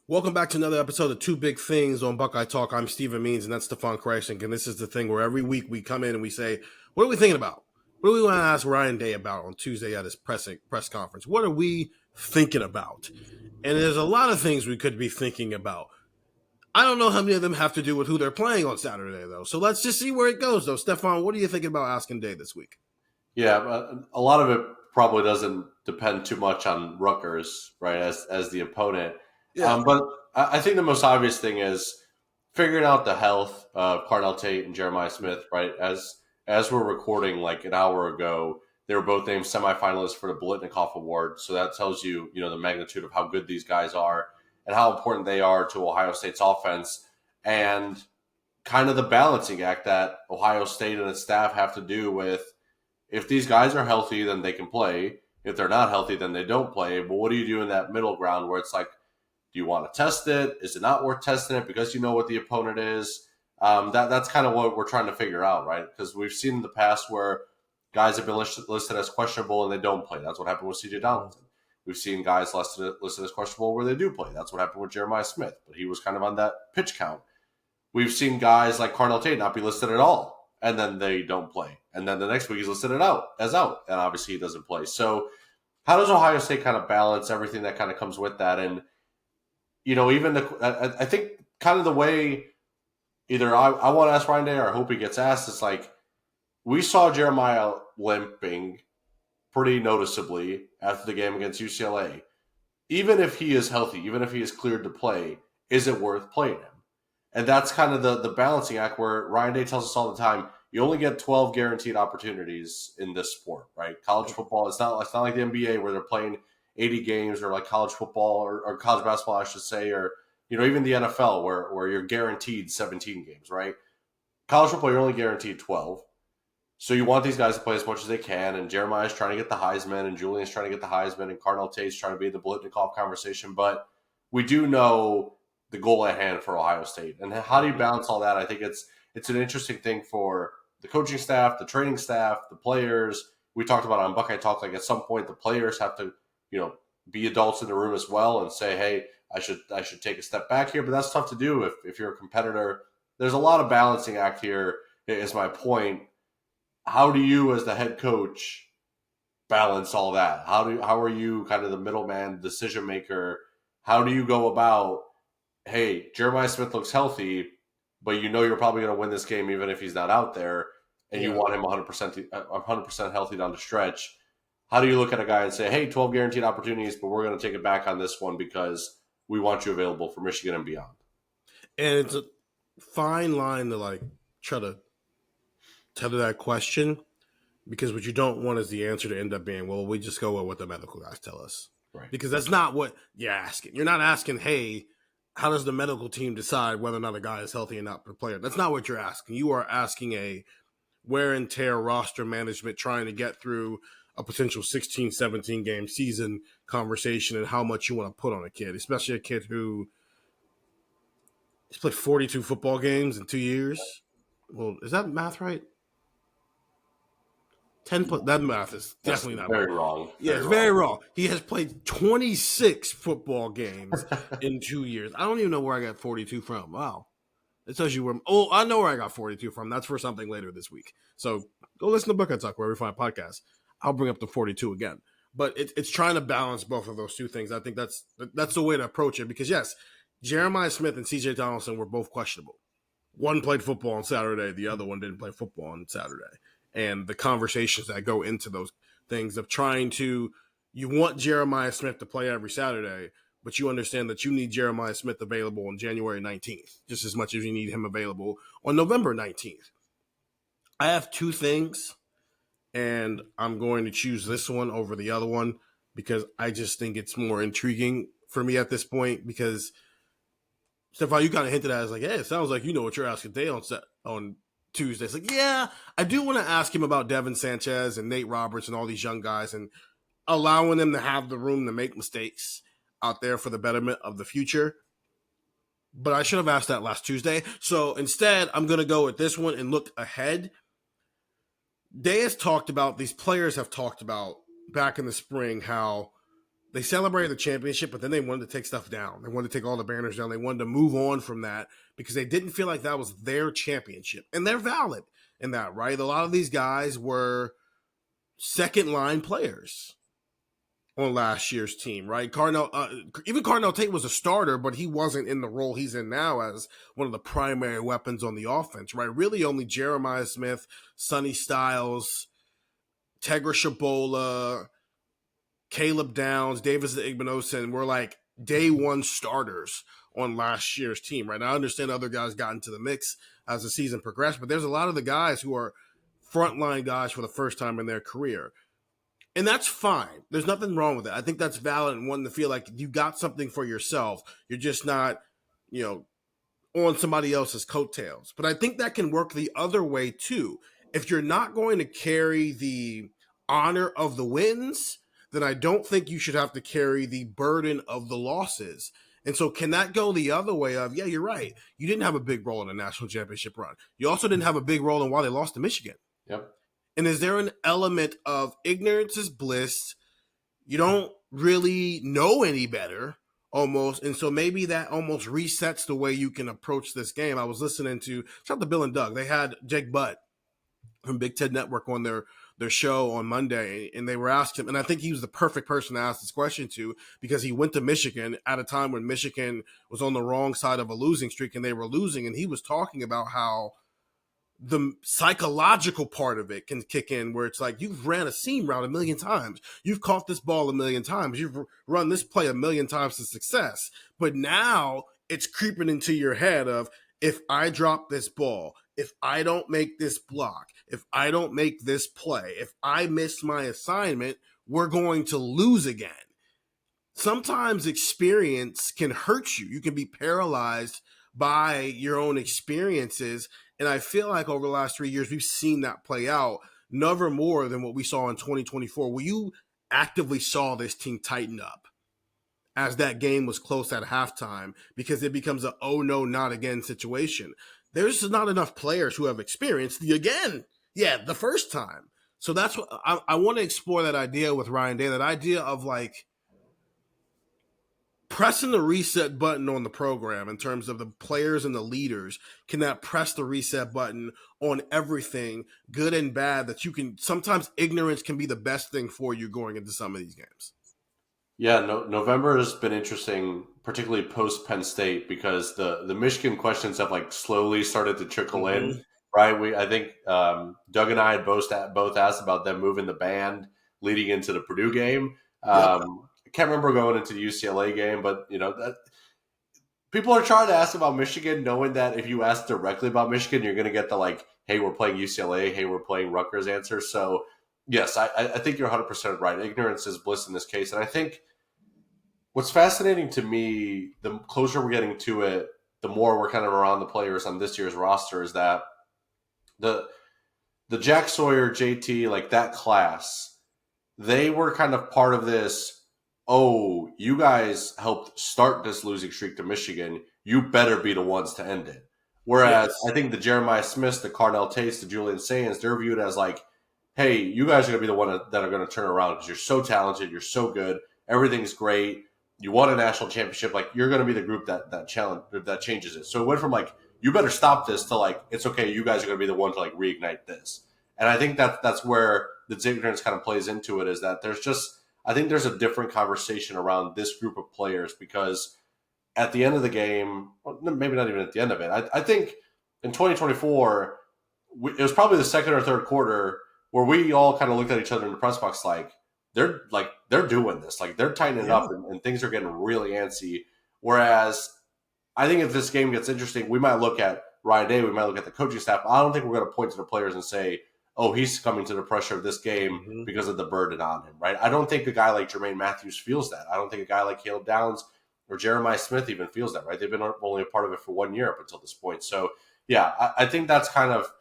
Welcome back to another episode of Two Big Things on Buckeye Talk. I'm Stephen Means, and that's Stefan Krajisnik. And this is the thing where every week we come in and we say, what are we thinking about? What do we want to ask Ryan Day about on Tuesday at his press conference? What are we thinking about? And there's a lot of things we could be thinking about. I don't know how many of them have to do with who they're playing on Saturday, though. So let's just see where it goes, though. Stefan, what are you thinking about asking Day this week? Yeah, a lot of it probably doesn't depend too much on Rutgers, right, as the opponent. Yeah. But I think the most obvious thing is figuring out the health of Carnell Tate and Jeremiah Smith, right? As we're recording like an hour ago, they were both named semifinalists for the Bolitnikoff Award. So that tells you, the magnitude of how good these guys are and how important they are to Ohio State's offense and kind of the balancing act that Ohio State and its staff have to do with if these guys are healthy, then they can play. If they're not healthy, then they don't play. But what do you do in that middle ground where it's like, do you want to test it? Is it not worth testing it because you know what the opponent is? That's kind of what we're trying to figure out, right? Because we've seen in the past where guys have been listed as questionable and they don't play. That's what happened with C.J. Donaldson. We've seen guys listed as questionable where they do play. That's what happened with Jeremiah Smith, but he was kind of on that pitch count. We've seen guys like Carnell Tate not be listed at all, and then they don't play. And then the next week he's listed as out, and obviously he doesn't play. So how does Ohio State kind of balance everything that kind of comes with that? And, even I think kind of the way either I want to ask Ryan Day or I hope he gets asked, it's like we saw Jeremiah limping pretty noticeably after the game against UCLA. Even if he is healthy, even if he is cleared to play, is it worth playing him? And that's kind of the balancing act where Ryan Day tells us all the time, you only get 12 guaranteed opportunities in this sport, right? College football, it's not like the NBA where they're playing 80 games or like college football or college basketball, I should say, or, even the NFL where you're guaranteed 17 games, right? College football, you're only guaranteed 12. So you want these guys to play as much as they can, and Jeremiah's trying to get the Heisman, and Julian's trying to get the Heisman, and Carnell Tate's trying to be in the Bolitnikoff conversation, but we do know the goal at hand for Ohio State. And how do you balance all that? I think it's an interesting thing for the coaching staff, the training staff, the players. We talked about on Buckeye Talk, like at some point the players have to, be adults in the room as well and say, hey, I should take a step back here. But that's tough to do if you're a competitor. There's a lot of balancing act here, is my point. How do you, as the head coach, balance all that? How are you kind of the middleman, decision maker? How do you go about, hey, Jeremiah Smith looks healthy, but you're probably going to win this game even if he's not out there, and you want him 100% healthy down the stretch. How do you look at a guy and say, hey, 12 guaranteed opportunities, but we're going to take it back on this one because we want you available for Michigan and beyond? And it's a fine line to try to tether that question, because what you don't want is the answer to end up being, well, we just go with what the medical guys tell us. Right. Because that's not what you're asking. You're not asking, hey, how does the medical team decide whether or not a guy is healthy or not per player? That's not what you're asking. You are asking a wear and tear roster management trying to get through a potential 16, 17 game season conversation and how much you want to put on a kid, especially a kid who has played 42 football games in 2 years. Well, is that math right? 10 that math is definitely not very wrong. Yeah, it's very wrong. He has played 26 football games in 2 years. I don't even know where I got 42 from. Wow. It tells you where. Oh, I know where I got 42 from. That's for something later this week. So go listen to Buckeye Talk wherever you find podcasts. I'll bring up the 42 again. But it's trying to balance both of those two things. I think that's the way to approach it, because, yes, Jeremiah Smith and C.J. Donaldson were both questionable. One played football on Saturday. The other one didn't play football on Saturday. And the conversations that go into those things of trying to – you want Jeremiah Smith to play every Saturday, but you understand that you need Jeremiah Smith available on January 19th, just as much as you need him available on November 19th. I have two things, and I'm going to choose this one over the other one because I just think it's more intriguing for me at this point, because, Stefan, you kind of hinted at it, like, hey, it sounds like you know what you're asking Day on Tuesday. It's like, yeah, I do want to ask him about Devin Sanchez and Nate Roberts and all these young guys and allowing them to have the room to make mistakes out there for the betterment of the future. But I should have asked that last Tuesday. So instead, I'm going to go with this one and look ahead. Day has talked about, these players have talked about back in the spring how they celebrated the championship, but then they wanted to take stuff down. They wanted to take all the banners down. They wanted to move on from that because they didn't feel like that was their championship. And they're valid in that, right? A lot of these guys were second line players on last year's team, right? Even Cardinal Tate was a starter, but he wasn't in the role he's in now as one of the primary weapons on the offense, right? Really only Jeremiah Smith, Sonny Styles, Tegra Shabola, Caleb Downs, Davis Igbinosin were like day one starters on last year's team, right? Now, I understand other guys got into the mix as the season progressed, but there's a lot of the guys who are frontline guys for the first time in their career. And that's fine. There's nothing wrong with it. I think that's valid and wanting to feel like you got something for yourself. You're just not, on somebody else's coattails. But I think that can work the other way too. If you're not going to carry the honor of the wins, then I don't think you should have to carry the burden of the losses. And so can that go the other way of, yeah, you're right. You didn't have a big role in the national championship run. You also didn't have a big role in why they lost to Michigan. Yep. And is there an element of ignorance is bliss? You don't really know any better almost. And so maybe that almost resets the way you can approach this game. I was listening to, shout out to Bill and Doug. They had Jake Butt from Big Ten Network on their show on Monday, and they were asking him, and I think he was the perfect person to ask this question to because he went to Michigan at a time when Michigan was on the wrong side of a losing streak and they were losing. And he was talking about how the psychological part of it can kick in where it's like you've ran a seam route a million times. You've caught this ball a million times. You've run this play a million times to success. But now it's creeping into your head of if I drop this ball, if I don't make this block, if I don't make this play, if I miss my assignment, we're going to lose again. Sometimes experience can hurt you. You can be paralyzed by your own experiences. And I feel like over the last 3 years, we've seen that play out, never more than what we saw in 2024, where you actively saw this team tighten up as that game was close at halftime because it becomes a oh no, not again situation. There's not enough players who have experienced the again, the first time. So that's what I want to explore that idea with Ryan Day, that idea of like pressing the reset button on the program in terms of the players and the leaders. Can that press the reset button on everything, good and bad, that you can, sometimes ignorance can be the best thing for you going into some of these games. Yeah, November has been interesting, particularly post Penn State, because the Michigan questions have like slowly started to trickle in. Right? I think Doug and I had both asked about them moving the band leading into the Purdue game. I can't remember going into the UCLA game, but that people are trying to ask about Michigan, knowing that if you ask directly about Michigan, you're going to get the like, "Hey, we're playing UCLA. Hey, we're playing Rutgers" answer. So yes, I think you're 100% right. Ignorance is bliss in this case. And I think what's fascinating to me, the closer we're getting to it, the more we're kind of around the players on this year's roster, is that the Jack Sawyer, JT, like that class, they were kind of part of this, oh, you guys helped start this losing streak to Michigan. You better be the ones to end it. Whereas I think the Jeremiah Smiths, the Cardinal Tates, the Julian Sayans, they're viewed as like, hey, you guys are going to be the one that are going to turn around because you're so talented, you're so good, everything's great, you won a national championship, like you're going to be the group that changes it. So it went from like, you better stop this to like, it's okay, you guys are going to be the one to like reignite this. And I think that's where the ignorance kind of plays into it, is that I think there's a different conversation around this group of players, because at the end of the game, well, maybe not even at the end of it, I think in 2024, it was probably the second or third quarter where we all kind of looked at each other in the press box like they're doing this, like they're tightening up and things are getting really antsy. Whereas I think if this game gets interesting, we might look at Ryan Day, we might look at the coaching staff. I don't think we're going to point to the players and say, oh, he's coming to the pressure of this game because of the burden on him, right? I don't think a guy like Jermaine Matthews feels that. I don't think a guy like Caleb Downs or Jeremiah Smith even feels that, right? They've been only a part of it for 1 year up until this point. So, yeah, I think that's kind of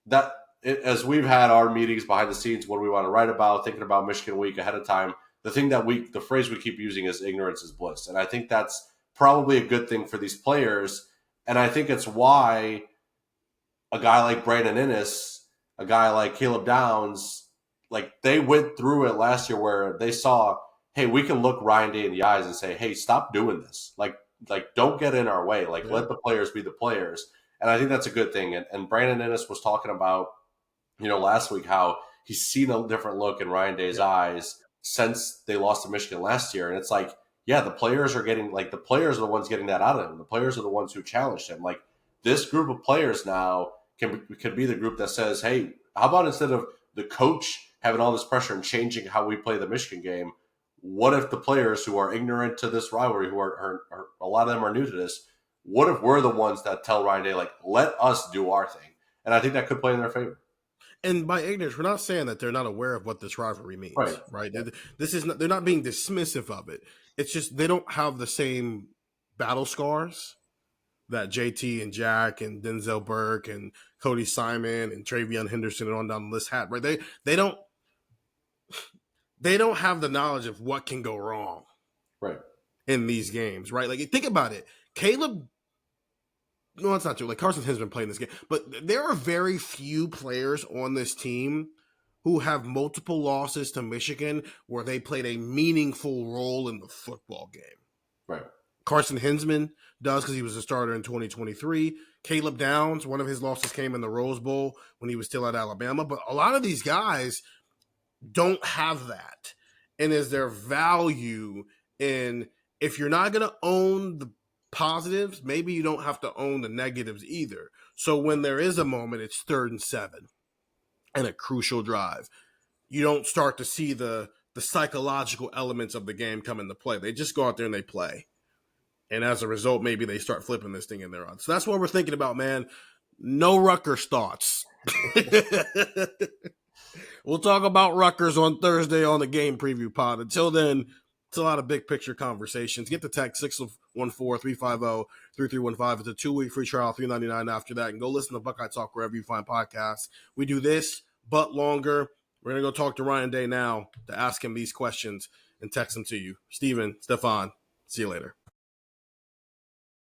that. As we've had our meetings behind the scenes, what do we want to write about, thinking about Michigan week ahead of time, the phrase we keep using is ignorance is bliss. And I think that's probably a good thing for these players. And I think it's why a guy like Brandon Innes, a guy like Caleb Downs, like they went through it last year where they saw, hey, we can look Ryan Day in the eyes and say, hey, stop doing this. Like don't get in our way. Like Yeah. let the players be the players. And I think that's a good thing. And Brandon Ennis was talking about, last week how he's seen a different look in Ryan Day's Yeah. eyes since they lost to Michigan last year. And it's like, yeah, the players are the ones getting that out of him. The players are the ones who challenged him. Like this group of players now can be the group that says, hey, how about instead of the coach having all this pressure and changing how we play the Michigan game, what if the players who are ignorant to this rivalry, who are a lot of them are new to this, what if we're the ones that tell Ryan Day, like, let us do our thing? And I think that could play in their favor. And by ignorance, we're not saying that they're not aware of what this rivalry means, right? Yeah. This is not, they're not being dismissive of it. It's just they don't have the same battle scars that JT and Jack and Denzel Burke and Cody Simon and Travion Henderson and on down the list had, right? They don't have the knowledge of what can go wrong, Right. in these games, right? Like think about it, Caleb. No, that's not true. Like Carson has been playing this game, but there are very few players on this team who have multiple losses to Michigan where they played a meaningful role in the football game. Right. Carson Hinsman does because he was a starter in 2023. Caleb Downs, one of his losses came in the Rose Bowl when he was still at Alabama. But a lot of these guys don't have that. And is there value in, if you're not going to own the positives, maybe you don't have to own the negatives either. So when there is a moment, it's 3rd and 7 and a crucial drive, you don't start to see the psychological elements of the game come into play. They just go out there and they play. And as a result, maybe they start flipping this thing in their odds. So that's what we're thinking about, man. No Rutgers thoughts. We'll talk about Rutgers on Thursday on the game preview pod. Until then, it's a lot of big picture conversations. Get the text 614-350-3315. It's a 2-week free trial, $3.99 after that. And go listen to Buckeye Talk wherever you find podcasts. We do this, but longer. We're going to go talk to Ryan Day now to ask him these questions and text them to you. Steven, Stefan, see you later.